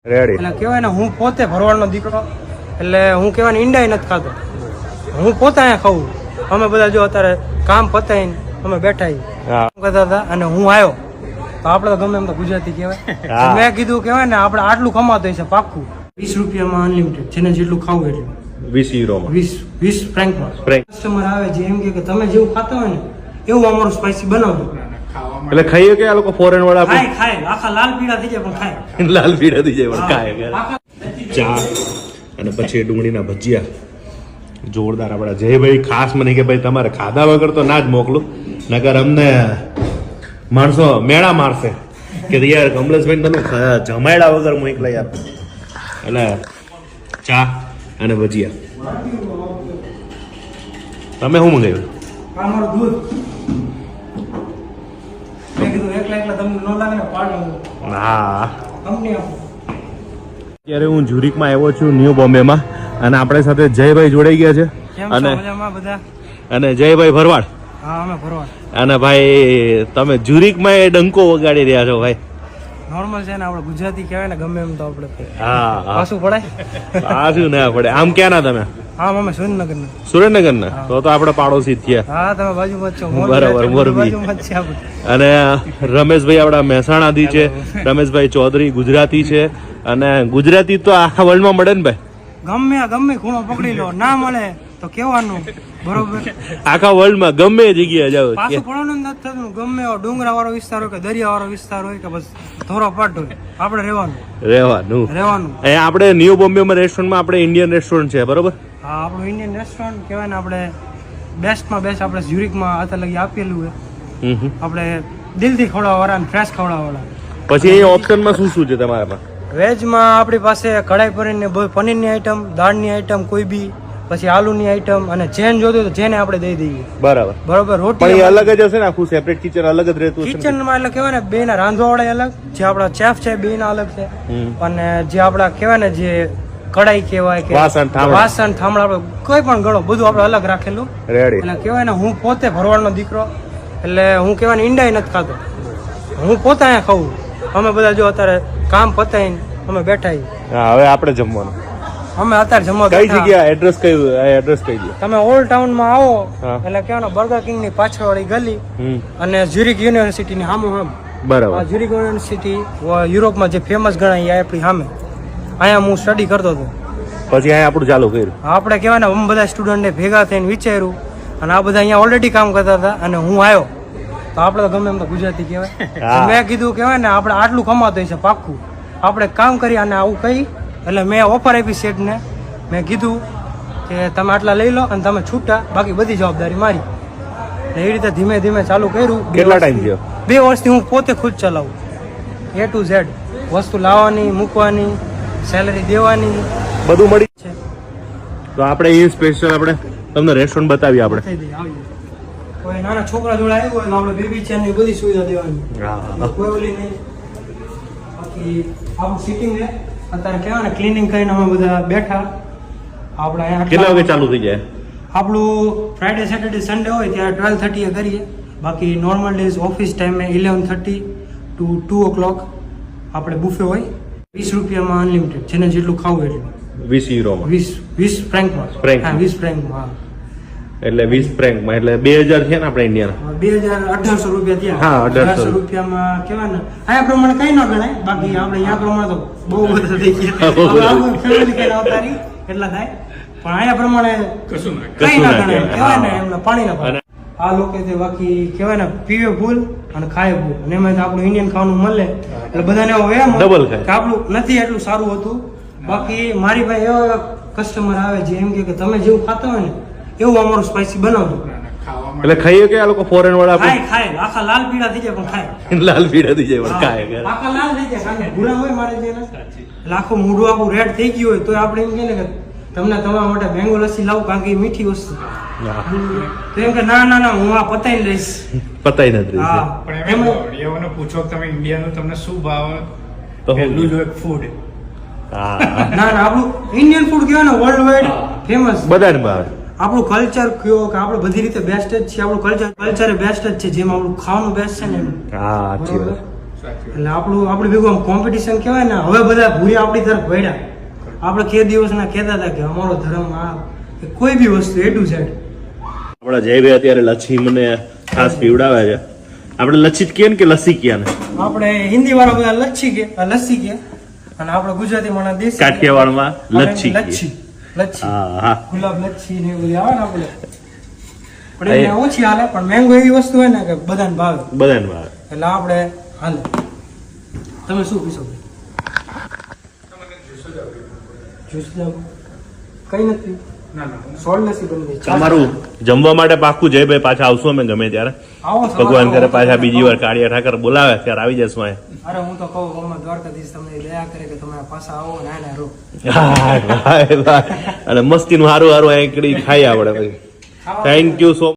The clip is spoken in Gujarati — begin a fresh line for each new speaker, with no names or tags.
એટલે કહેવાય ને હું પોતે ભરવાડનો દીકરો, એટલે હું કહેવાય ને ઈંડાય નથી ખાતો, હું પોતે અહીંયા ખાઉં. અમે બધા જો અત્યારે કામ પતાવીને અમે બેઠા કરતા હતા અને હું આવ્યો તો આપણે તો ગમે એમ તો ગુજરાતી કહેવાય. મેં કીધું કહેવાય ને આપણે આટલું કમાતો છે પાક્કું. 20 રૂપિયામાં અનલિમિટેડ, જેને જેટલું ખાવું એટલું.
20 યુરોમાં,
20 ફ્રેન્કમાં. કસ્ટમર આવે જે એમ કે તમે જેવું ખાતા હોય ને એવું અમારું સ્પાઈસી બનાવજો.
એટલે ખાઈએ કે આ લોકો ફોરેન વાળા
ખાય આખા લાલ પીળા થઈ જાય પણ ખાય.
લાલ પીળા થઈ જાય પણ ખાય. ચા અને પછી ડુંગળીના ભજીયા જોરદાર. આપડા જયભાઈ ખાસ મને કે ભાઈ તમારે ખાધા વગર તો ના જ મોકલું, નકર અમને માણસો મેળા મારશે કે યાર કમલેશભાઈ તમે જમાડ્યા વગર હું એકલા યાર. એટલે ચા અને ભજીયા. તમે શું મંગાવ્યું?
અમારું દૂધ. મેં કીધું એકલા તમને ન લાગે ને પાડું.
હા,
કંપની આપો.
અત્યારે હું ઝુરિકમાં આવ્યો છું, ન્યૂ બોમ્બેમાં, અને આપણી સાથે જયભાઈ જોડાઈ ગયા છે. અને જયભાઈ ભરવાડ.
હા, અમે ભરવાડ.
અને ભાઈ તમે ઝુરિકમાં એ ડંકો વગાડી રહ્યા છો ભાઈ.
નોર્મલ છે ને, આપણે ગુજરાતી કહેવાય ને ગમે એમ તો આપણે.
હા,
પાછું પડાય.
પાછું ના પડે. આમ ક્યાં ના તમે?
હા, અમે સુરેન્દ્રનગર.
સુરેન્દ્રનગર ના? તો આપણે પાડોશી જ થયા.
હા, તમે બાજુમાં જ છો.
બરાબર, મોરબી. અને રમેશભાઈ આપડા મહેસાણાથી છે. રમેશભાઈ ચૌધરી ગુજરાતી છે, અને ગુજરાતી તો આખા વર્લ્ડમાં મળે ને ભાઈ.
ગમે ખૂણો પકડી લો, ના મળે તો કેવાનું. બરોબર,
આખા વર્લ્ડમાં ગમે જગ્યાએ જાવ.
પાછું પડવાનું નથી થતું. ગમે એવો ડુંગરા વાળો વિસ્તાર હોય કે દરિયા વાળો વિસ્તાર હોય કે બસ ધોરો પાટ હોય, આપણે રહેવાનું.
આપણે ન્યૂ બોમ્બેમાં રેસ્ટોરન્ટમાં આપણે ઇન્ડિયન રેસ્ટોરન્ટ છે, બરોબર?
હા, આપણું ઇન્ડિયન રેસ્ટોરન્ટ કહેવાય ને, આપણે બેસ્ટમાં બેસ્ટ આપણે ઝ્યુરિકમાં અત્યારે લગી આપેલું છે. આપણે દિલથી ખવડાવવા વાળા અને ફ્રેશ ખવડાવવા વાળા.
પછી એ ઓપ્શનમાં શું છે તમારામાં?
વેજમાં આપણી પાસે કઢાઈ પનીરની આઈટમ, દાળની આઈટમ કોઈ બી, પછી આલુની આઈટમ, અને ચેન જોતું તો જેને આપણે દઈ દઈએ. બરાબર. રોટી
અલગ જ હશે ને, આખું સેપરેટ કિચન અલગ જ રહેતું હશે.
કિચનમાં એટલે કહેવાય ને બે ના રાંધવાવાળા અલગ, જે આપણા ચેફ છે બે ના અલગ છે, અને જે આપડા કહેવાય ને જે કઢાઈ કહેવાય કે વાસણ થાંભળા, આપણે કોઈ પણ ગળો બધું આપણે અલગ રાખેલું. એટલે કહેવાય ને હું પોતે ભરવાડનો દીકરો, એટલે હું કહેવાય ને ઈંડાય નથી ખાતો, હું પોતે અહીંયા ખાઉં. અમે બધા જો અત્યારે કામ પતાવીને અમે બેઠા.
હવે આપણે જમવાનું.
અમે અત્યારે જમવા.
કઈ જગ્યા? એડ્રેસ કયું? એડ્રેસ કઈ દે?
તમે ઓલ્ડ ટાઉન માં આવો એટલે કહેવાનો બર્ગર કિંગ ની પાછળવાળી ગલી અને ઝ્યુરિક યુનિવર્સિટી ની સામે. બરાબર. ઝ્યુરિક યુનિવર્સિટી યુરોપમાં જે ફેમસ ગણાય એ આપણી સામે. અહીંયા હું સ્ટડી કરતો હતો,
પછી અહીંયા આપણું ચાલુ કર્યું. આપણે
કહેવાય ને અમે બધા સ્ટુડન્ટ ભેગા થઈને વિચાર્યું, અને આ બધા અહીંયા ઓલરેડી કામ કરતા હતા, અને હું આવ્યો તો આપણે તો ગમે એમ તો ગુજરાતી કહેવાય. મેં કીધું કહેવાય ને આપણે આટલું કમાતો છે પાક્કું, આપણે કામ કરી અને આવું કહી. એટલે મેં ઓફર આપી સેટને, મેં કીધું કે તમે આટલા લઈ લો અને તમે છૂટા, બાકી બધી જવાબદારી મારી. એ રીતે ધીમે ધીમે ચાલુ કર્યું.
કેટલા ટાઈમ થયો?
2 વર્ષથી હું પોતે ખુદ ચલાવું. A to Z વસ્તુ લાવવાની, મૂકવાની, સેલરી દેવાની,
બધું મળી છે. તો આપણે એ સ્પેશિયલ આપણે તમને રેસ્ટોરન્ટ બતાવીએ. આપણે
કોઈ નાના છોકરા જોડે આવ્યો હોય આપણે બેબી છે ને બધી સુવિધા દેવાની. કોઈ ઓલી નહીં. બાકી આપણું સિટિંગ છે અત્યારે કહેવાય ને ક્લિનિંગ કરીને અમે બધા બેઠા. આપણે અહીંયા
કેટલા વાગે ચાલુ થઈ જાય?
આપણું ફ્રાઈડે સેટરડે સન્ડે હોય ત્યારે 12:30 કરીએ. બાકી નોર્મલ ડેઝ ઓફિસ ટાઈમે 11:30 to 2 o'clock આપણે બુફે હોય. 20 રૂપિયામાં અનલિમિટેડ, જેને જેટલું ખાવું એટલું.
20 યુરોમાં?
20 ફ્રેન્કમાં. હા, 20 ફ્રેન્કમાં.
એટલે 20 ફ્રેન્કમાં એટલે 2000 છે ને આપણે ઇન્ડિયન?
1800 રૂપિયા થયા.
હા, 1800
રૂપિયામાં કેવાય ને અહીંયા પ્રમાણે કઈ ન ગણાય. બાકી આપણે અહીંયા પ્રમાણે તો બહુ બધા થઈ ગયા. ફેમિલી કઈ આવતારી એટલા થાય, પણ અહીંયા પ્રમાણે કઈ ના ગણાય. કહેવાય ને એમને પાણી ના પાડે. આ લોકો તે બાકી કહેવાય ને પીવે ફૂલ અને ખાય ફૂલ, અને એમાં આપણું ઇન્ડિયન ખાવાનું મળે એટલે બધાને એમ
ડબલ ખાય
કે આપણું નથી એટલું સારું હતું. બાકી મારી ભાઈ એવા કસ્ટમર આવે જે એમ કે તમે જેવું ખાતા હોય ને એવું અમારું સ્પાઈસી બનાવજો.
એટલે ખાઈએ કે આ લોકો ફોરેન વાળા?
ખાય આખા લાલ પીળા થઈ જાય પણ ખાય.
લાલ પીળા થઈ જાય પણ ખાય.
આખા લાલ થઈ જાય કારણ ભૂરા હોય મારે જે એટલે આખું મોઢું આખું રેડ થઈ ગયું હોય તો આપણે એમ કહે ને કે તમને તમારા માટે મેંગો લસ્સી લાવું કારણ કે એ મીઠી વસ્તુ. તો એમ કે ના હું આ પતાઈ લઈશ.
પતાઈ નથી.
પણ એમને પૂછો તમે ઇન્ડિયાનું તમને શું ભાવે? તો પહેલું જો એક ફૂડ.
ના આપણું ઇન્ડિયન ફૂડ કહેવાય ને વર્લ્ડ વાઇડ ફેમસ,
બધાને ભાવે.
આપણું કલ્ચર કયો કે આપણે બધી રીતે બેસ્ટ જ છે. આપણું કલ્ચર બેસ્ટ જ છે, જેમ આપણું ખાવાનું બેસ્ટ છે ને એમ.
હા, સાચી વાત.
સાચી વાત.
એટલે આપણી ભેગું આમ કોમ્પિટિશન કહેવાય ને, હવે બધા ભૂરી આપણી તરફ વળ્યા. આપણે કે દિવસના કહેતા હતા કે અમારો ધર્મ આ કે કોઈ બી વસ્તુ A to Z.
આપણા જયભાઈ અત્યારે લચ્છી મને ખાસ પીવડાવે છે. આપણે લચ્છી જ કહીએ ને કે લસ્સી કહીએ ને?
આપણે હિન્દી વાળા બધા લચ્છી કે અને આપણે ગુજરાતી માણસ દેશી
કાઠિયાવાડમાં લચ્છી કહીએ.
લચ્છી
હા હા.
ગુલાબ લચ્છી ને એ બધી આવે ને આપણે પણ એને ઓછી હાલે, પણ મેંગો એવી વસ્તુ હોય ને કે બધાને ભાવે,
બધાને ભાવે.
એટલે આપણે હાલે. તમે શું પીશો? જ્યુસ જાવ કઈ નથી
ના ના
સોળ લસ્સી બની જાય.
તમારું જમવા માટે પાક્કું જયભાઈ પાછા આવશું અમે ગમે ત્યારે.
આવો સવારે
ભગવાન કરે
આવો.
પાછા બીજી વાર કાળિયા ઠાકર બોલાવે ત્યારે આવી જશું અહીંયા.
અરે હું તો કહું અમારા દ્વારકાધીશ તમને દયા કરે કે તમે પાછા આવો ને આને રહો.
અને મસ્તીનું હારું હારું અહીંયા ખાઈ આપણે. Thank you so